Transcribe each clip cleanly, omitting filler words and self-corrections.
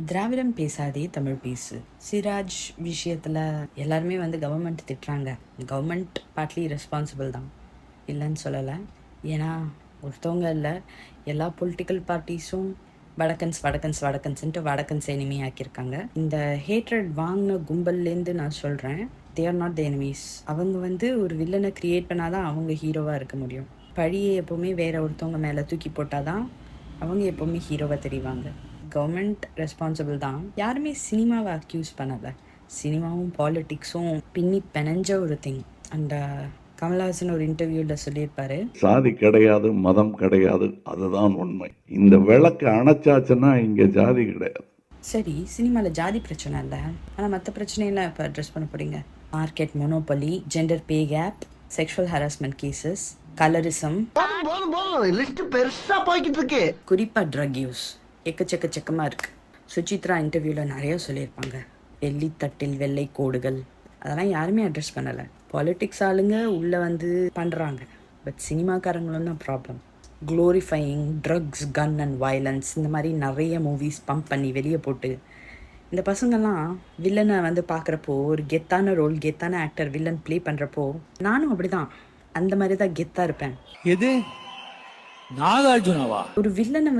திராவிடம் பேசாதே தமிழ் பேசு. சிராஜ் விஷயத்தில் எல்லாருமே கவர்மெண்ட் திட்டுறாங்க. கவர்மெண்ட் பார்ட்லி ரெஸ்பான்சிபிள் தான், இல்லைன்னு சொல்லலை. ஏன்னா ஒருத்தவங்க இல்லை, எல்லா பொலிட்டிக்கல் பார்ட்டிஸும் வடக்கன்ஸ்ன்ட்டு வடக்கன்ஸ் எனிமி ஆக்கியிருக்காங்க. இந்த ஹேட்ரட் வாங்கின கும்பல்லேருந்து நான் சொல்கிறேன், they are not the enemies. அவங்க ஒரு வில்லனை க்ரியேட் பண்ணாதான் அவங்க ஹீரோவாக இருக்க முடியும். பழியை எப்போவுமே வேற ஒருத்தவங்க மேலே தூக்கி போட்டால் தான் அவங்க எப்போவுமே ஹீரோவாக தெரிவாங்க. கவர்மெண்ட் ரெஸ்பான்சிபிள் தான். யாருமே சினிமாவை அக்யூஸ் பண்ணலை. சினிமாவும் பாலிட்டிக்ஸும் பின்னி பிணைஞ்ச ஒரு திங். அந்த கமல்ஹாசன் ஒரு இன்டர்வியூவில் சொல்லியிருப்பாரு, சாதி கிடையாது, மதம் கிடையாது, அதுதான் உண்மை. இந்த விளக்கு அணைச்சாச்சுன்னா இங்கே ஜாதி கிடையாது. சரி, சினிமாவில் ஜாதி பிரச்சனை இல்லை, ஆனால் மற்ற பிரச்சனையெல்லாம் இப்போ அட்ரஸ் பண்ண போறீங்க. Market monopoly, gender pay gap, sexual harassment cases, colourism, குறிப்பாக ட்ரக் யூஸ் எக்கச்சக்கமாக இருக்குது. சுசித்ரா இன்டர்வியூவில் நிறைய சொல்லியிருப்பாங்க. வெள்ளித்தட்டில் வெள்ளை கோடுகள், அதெல்லாம் யாருமே அட்ரஸ் பண்ணலை. பாலிட்டிக்ஸ் ஆளுங்க உள்ளே பண்ணுறாங்க, பட் சினிமாக்காரங்களும் தான் problem. Glorifying drugs, gun and violence, இந்த மாதிரி நிறைய மூவிஸ் பம்ப் பண்ணி வெளியே போட்டு இந்த பசங்கள்லாம் வில்லனை பார்க்குறப்போ ஒரு கெத்தான ரோல், கெத்தான ஆக்டர் வில்லன் ப்ளே பண்ணுறப்போ நானும் அப்படி தான், அந்த மாதிரி தான் கெத்தாக இருப்பேன். எது நாகார்ஜுனவா? ஒரு வில்லனை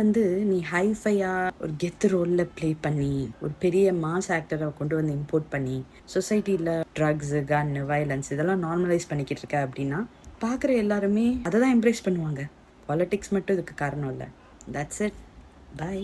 நீ ஹைஃபையா ஒரு கெத்து ரோல்ல ப்ளே பண்ணி ஒரு பெரிய மாஸ் ஆக்டரை கொண்டு இம்போர்ட் பண்ணி சொசைட்டியில் ட்ரக்ஸ், கன், வயலன்ஸ் இதெல்லாம் நார்மலைஸ் பண்ணிக்கிட்டு இருக்க அப்படின்னா பார்க்குற எல்லாருமே அதை தான் எம்ப்ரேஸ் பண்ணுவாங்க. பாலிட்டிக்ஸ் மட்டும் இதுக்கு காரணம் இல்லை. That's it. பை.